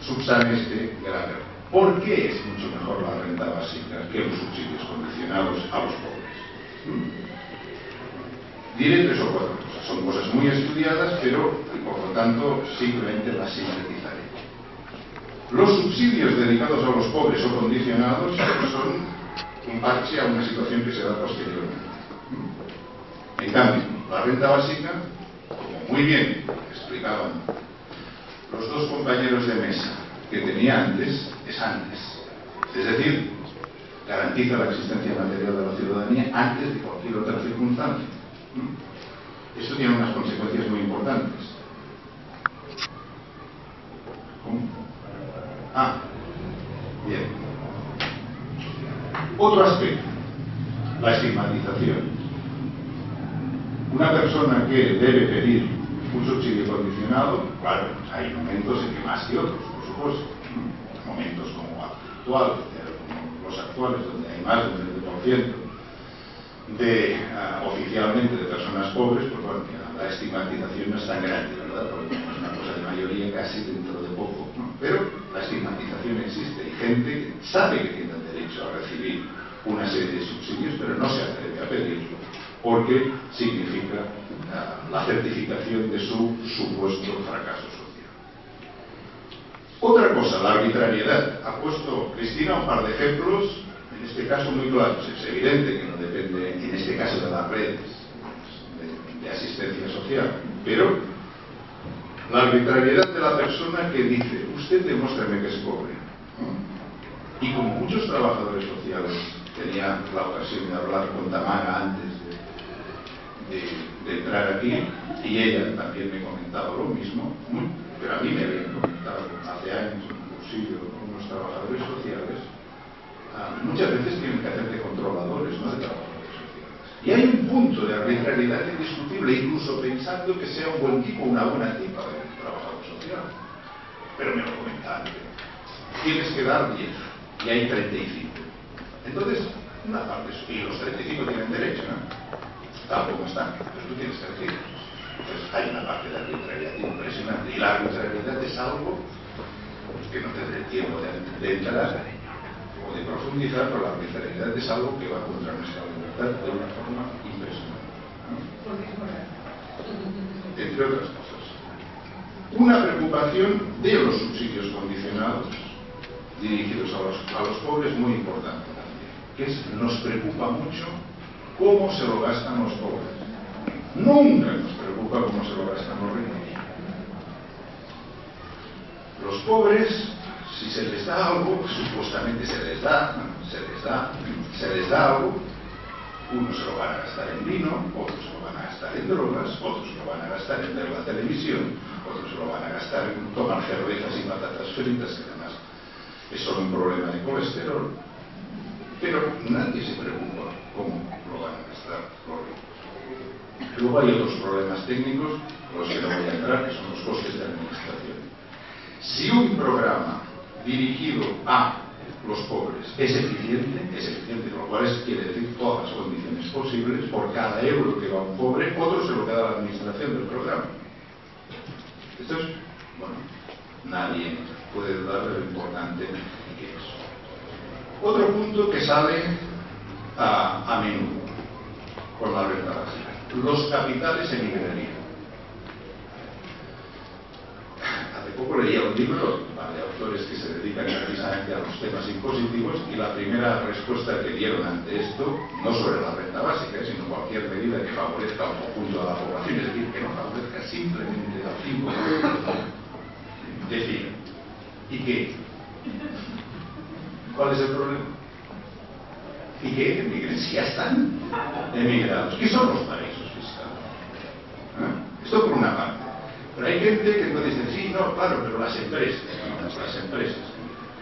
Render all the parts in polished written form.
subsane este gran error. ¿Por qué es mucho mejor la renta básica que los subsidios condicionados a los pobres? Diré 3 o 4 cosas. Son cosas muy estudiadas, pero por lo tanto simplemente las sintetizaré. Los subsidios dedicados a los pobres o condicionados son un parche a una situación que se da posteriormente. En cambio, la renta básica, como muy bien explicaban los 2 compañeros de mesa, que tenía antes, es antes. Es decir, garantiza la existencia material de la ciudadanía antes de cualquier otra circunstancia. Esto tiene unas consecuencias muy importantes. ¿Cómo? Bien. Otro aspecto, la estigmatización. Una persona que debe pedir un subsidio condicionado, claro, hay momentos en que más que otros, por supuesto. Momentos como los actuales, donde hay más del 20% oficialmente de personas pobres, pues bueno, la estigmatización no es tan grande, ¿verdad? Porque es una cosa de mayoría casi dentro de poco, ¿no? Pero la estigmatización existe. Hay gente que sabe que tiene derecho a recibir una serie de subsidios, pero no se atreve a pedirlo, porque significa la certificación de su supuesto fracaso social. Otra cosa, la arbitrariedad. Ha puesto Cristina un par de ejemplos, en este caso muy claros. Es evidente que no depende, en este caso, de las redes de asistencia social, pero la arbitrariedad de la persona que dice: usted demuéstrame que es pobre. Y como muchos trabajadores sociales, tenía la ocasión de hablar con Tamara antes de entrar aquí, y ella también me comentaba lo mismo, pero a mí me habían comentado hace años en un cursillo con unos trabajadores sociales. Muchas veces tienen que hacer de controladores, no de trabajadores sociales. Y hay un punto de arbitrariedad indiscutible, incluso pensando que sea un buen tipo, una buena tipa de trabajador social. Pero me lo comentaban, tienes que dar 10 y hay 35. Entonces, una parte, y los 35 tienen derecho, ¿no? Tampoco están, pero tú tienes que decir. Entonces hay una parte de arbitrariedad impresionante, y la arbitrariedad es algo que no tendré tiempo de entrar o de profundizar, pero la arbitrariedad es algo que va contra nuestra libertad de una forma impresionante, ¿no? Entre otras cosas. Una preocupación de los subsidios condicionados dirigidos a los pobres muy importante también, que es: nos preocupa mucho cómo se lo gastan los pobres. Nunca nos preocupa cómo se lo gastan los ricos. Los pobres, si se les da algo, supuestamente se les da algo, unos se lo van a gastar en vino, otros se lo van a gastar en drogas, otros se lo van a gastar en ver la televisión, otros se lo van a gastar en tomar cervezas y patatas fritas, que además es solo un problema de colesterol. Pero nadie se preocupa cómo lo van a gastar los ricos. Luego hay otros problemas técnicos, los que no voy a entrar, que son los costes de administración. Si un programa dirigido a los pobres es eficiente, lo cual quiere decir todas las condiciones posibles, por cada euro que va a un pobre, otro se lo queda a la administración del programa. Esto es, bueno, nadie puede darle lo importante que es. Otro punto que sale a menudo con la renta básica: los capitales emigrarían. Hace poco leía un libro de autores que se dedican precisamente a los temas impositivos, y la primera respuesta que dieron ante esto, no sobre la renta básica, sino cualquier medida que favorezca al conjunto de la población, es decir, que no favorezca simplemente al 5%, decir: ¿y qué? ¿Cuál es el problema? ¿Y qué? Emigren, si ya están emigrados. ¿Qué son los paraísos fiscales? Esto por una parte. Pero hay gente que puede decir: sí, no, claro, pero las empresas, ¿no? Las empresas.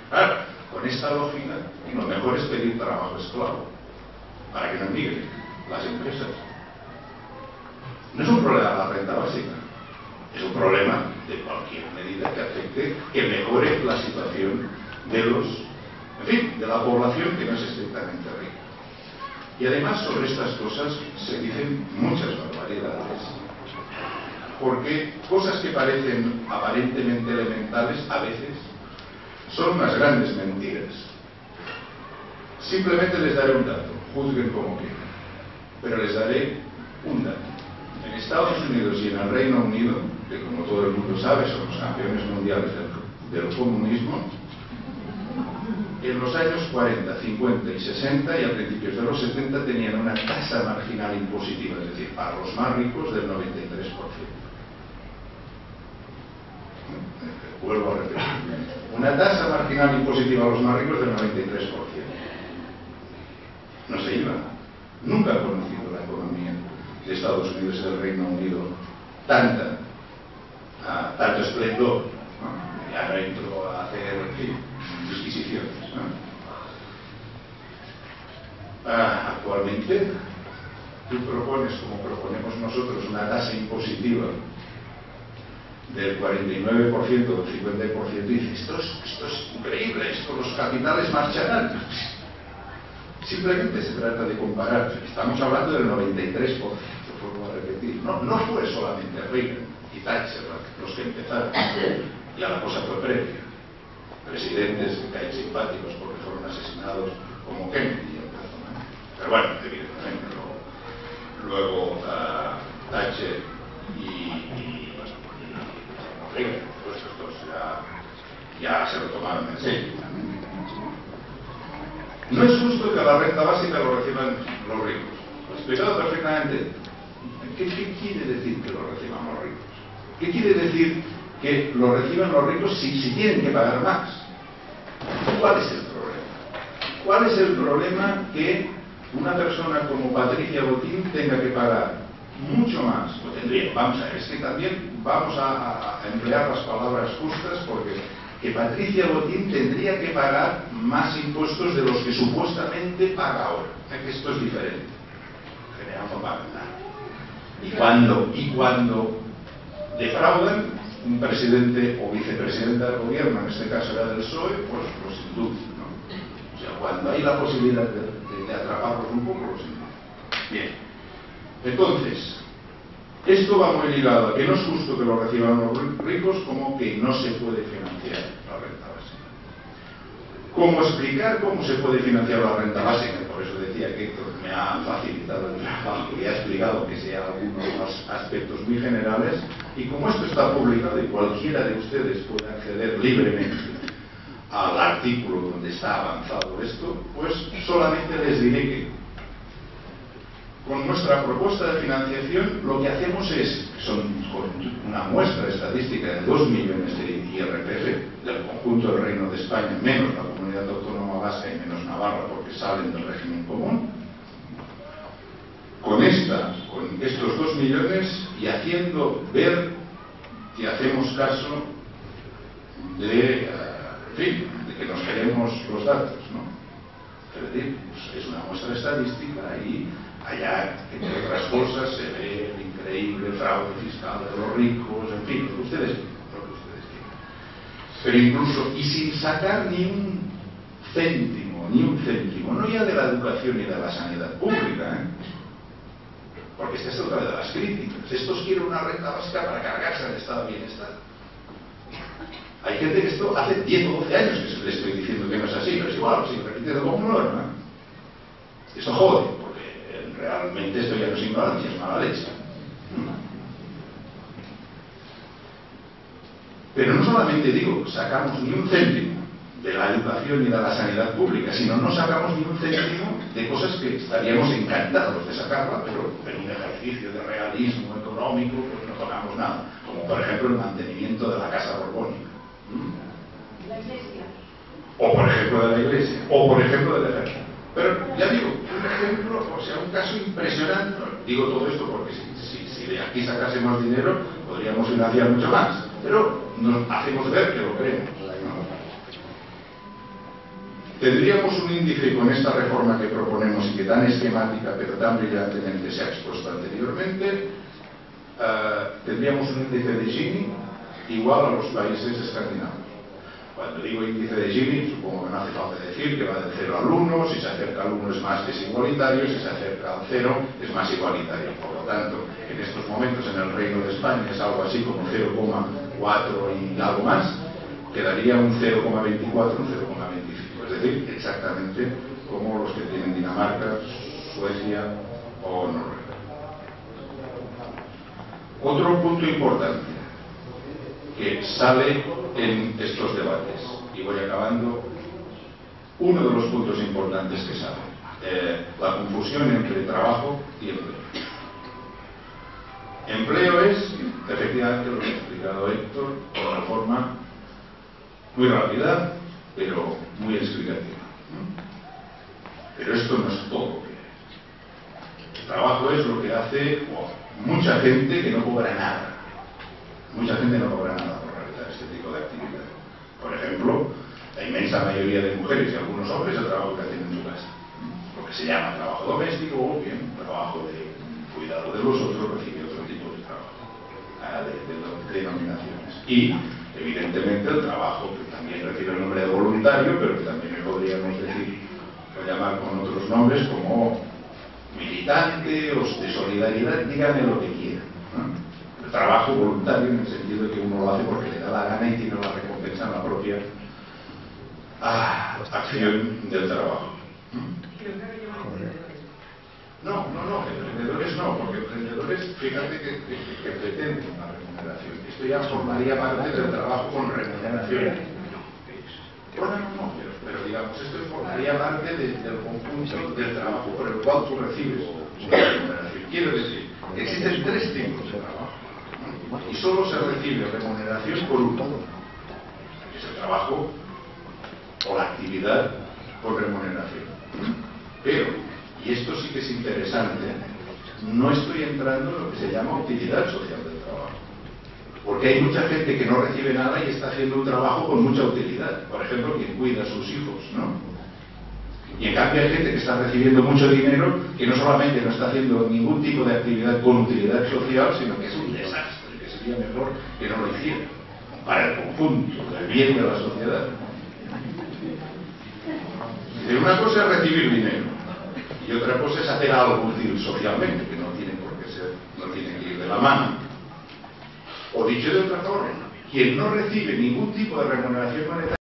Claro, con esta lógica, lo mejor es pedir trabajo esclavo para que no emigren las empresas. No es un problema de la renta básica, es un problema de cualquier medida que afecte, que mejore la situación de los, en fin, de la población que no es estrictamente rica. Y además, sobre estas cosas se dicen muchas barbaridades, porque cosas que parecen aparentemente elementales a veces son unas grandes mentiras. Simplemente les daré un dato, juzguen como quieran, pero les daré un dato. En Estados Unidos y en el Reino Unido, que como todo el mundo sabe son los campeones mundiales del comunismo, en los años 40, 50 y 60 y a principios de los 70 tenían una tasa marginal impositiva, es decir, para los más ricos del 93%. Vuelvo a repetir, una tasa marginal impositiva a los más ricos del 93%. No se iba. Nunca ha conocido la economía de Estados Unidos y del Reino Unido tanto esplendor, ¿no? Ya no entro a hacer, en fin, disquisiciones, ¿no? Actualmente tú propones, como proponemos nosotros, una tasa impositiva del 49% o del 50% y dices, esto es increíble, esto los capitales marcharán. Simplemente se trata de comparar. Estamos hablando del 93%, vuelvo a repetir. No fue solamente Reagan y Thatcher los que empezaron, ya la cosa fue previa. Presidentes que caen simpáticos porque fueron asesinados como Kennedy. Pero bueno, evidentemente luego Thatcher y Reagan, pues estos ya se lo tomaron en serio. No es justo que la renta básica lo reciban los ricos. Lo he explicado perfectamente. ¿Qué quiere decir que lo reciban los ricos? ¿Qué quiere decir que lo reciban los ricos si tienen que pagar más? ¿Cuál es el problema? ¿Cuál es el problema que una persona como Patricia Botín tenga que pagar mucho más? Lo tendría. Vamos a ver, es que también vamos a emplear las palabras justas porque que Patricia Botín tendría que pagar más impuestos de los que supuestamente paga ahora. Que esto es diferente. En general no pagan nada. Y cuando defraudan un presidente o vicepresidenta del gobierno, en este caso era del PSOE, pues los inducen, ¿no? O sea, cuando hay la posibilidad de atraparlos un poco, los inducen. Bien. Entonces, esto va muy ligado a que no es justo que lo reciban los ricos, como que no se puede financiar la renta básica. ¿Cómo explicar cómo se puede financiar la renta básica? Por eso decía que Héctor me ha facilitado el trabajo y ha explicado que sea algunos de los aspectos muy generales, y como esto está publicado y cualquiera de ustedes puede acceder libremente al artículo donde está avanzado esto, pues solamente les diré que con nuestra propuesta de financiación lo que hacemos es, con una muestra estadística de 2 millones de IRPF del conjunto del Reino de España, menos la Comunidad Autónoma Vasca y menos Navarra porque salen del régimen común, con estos 2 millones y haciendo ver que hacemos caso de que nos queremos los datos, ¿no? Es decir, pues es una muestra estadística y allá, entre otras cosas, se ve el increíble fraude fiscal de los ricos, en fin, lo que ustedes quieran. Pero incluso, y sin sacar ni un céntimo, no ya de la educación ni de la sanidad pública, porque esta es otra de las críticas. Estos quieren una renta básica para cargarse al estado de bienestar. Hay gente que esto hace 10 o 12 años que se le estoy diciendo que no es así, pero es igual, si repitiendo como norma. Eso jode, porque realmente esto ya no es ignorancia, es mala leche. Pero no solamente digo, sacamos ni un céntimo de la educación y de la sanidad pública, sino no sacamos ni un céntimo de cosas que estaríamos encantados de sacarla, pero en un ejercicio de realismo económico pues no tocamos nada, como por ejemplo el mantenimiento de la casa borbónica. La iglesia. O por ejemplo de la iglesia, o por ejemplo del ejército. Pero ya digo, un ejemplo, o sea, un caso impresionante. Digo todo esto porque si de aquí sacásemos dinero podríamos financiar mucho más, pero nos hacemos ver que lo queremos. Tendríamos un índice con esta reforma que proponemos y que tan esquemática pero tan brillantemente se ha expuesto anteriormente, tendríamos un índice de Gini igual a los países escandinavos. Cuando digo índice de Gini, supongo que no hace falta decir que va del 0 al 1, si se acerca al 1 es más desigualitario, si se acerca al 0 es más igualitario. Por lo tanto, en estos momentos en el Reino de España es algo así como 0,4 y algo más, quedaría un 0,24, un 0,25, es decir, exactamente como los que tienen Dinamarca, Suecia o Noruega. Otro punto importante que sale en estos debates, y voy acabando, uno de los puntos importantes que sale, la confusión entre trabajo y empleo. Empleo es, efectivamente, lo que ha explicado Héctor, de una forma muy rápida, pero muy explicativa. Pero esto no es todo lo que es. El trabajo es lo que hace mucha gente que no cobra nada. Mucha gente no cobra nada por realizar este tipo de actividad. Por ejemplo, la inmensa mayoría de mujeres y algunos hombres el trabajo que hacen en su casa. Lo que se llama trabajo doméstico o bien trabajo de cuidado de los otros, recibe otro tipo de trabajo, de denominaciones. Y, evidentemente, el trabajo que también recibe el nombre de voluntario, pero que también le podríamos decir, o llamar con otros nombres como militante o de solidaridad, díganme lo que quieran, ¿no? El trabajo voluntario en el sentido de que uno lo hace porque le da la gana y tiene la recompensa en la propia acción del trabajo. No, emprendedores no, porque emprendedores, fíjate que pretenden una remuneración. Esto ya formaría parte del trabajo con remuneración. Bueno, pero digamos, esto formaría parte del conjunto del trabajo por el cual tú recibes una remuneración. Quiero decir, existen tres tipos de trabajo, ¿no? Y solo se recibe remuneración por uno, que es el trabajo o la actividad por remuneración. Pero, y esto sí que es interesante, no estoy entrando en lo que se llama utilidad social del trabajo. Porque hay mucha gente que no recibe nada y está haciendo un trabajo con mucha utilidad. Por ejemplo, quien cuida a sus hijos, ¿no? Y en cambio hay gente que está recibiendo mucho dinero que no solamente no está haciendo ningún tipo de actividad con utilidad social, sino que es un desastre, que sería mejor que no lo hiciera, para el conjunto, el bien de la sociedad. Y una cosa es recibir dinero, y otra cosa es hacer algo útil socialmente, que no tiene por qué ser, no tiene que ir de la mano. O dicho de otra forma, quien no recibe ningún tipo de remuneración monetaria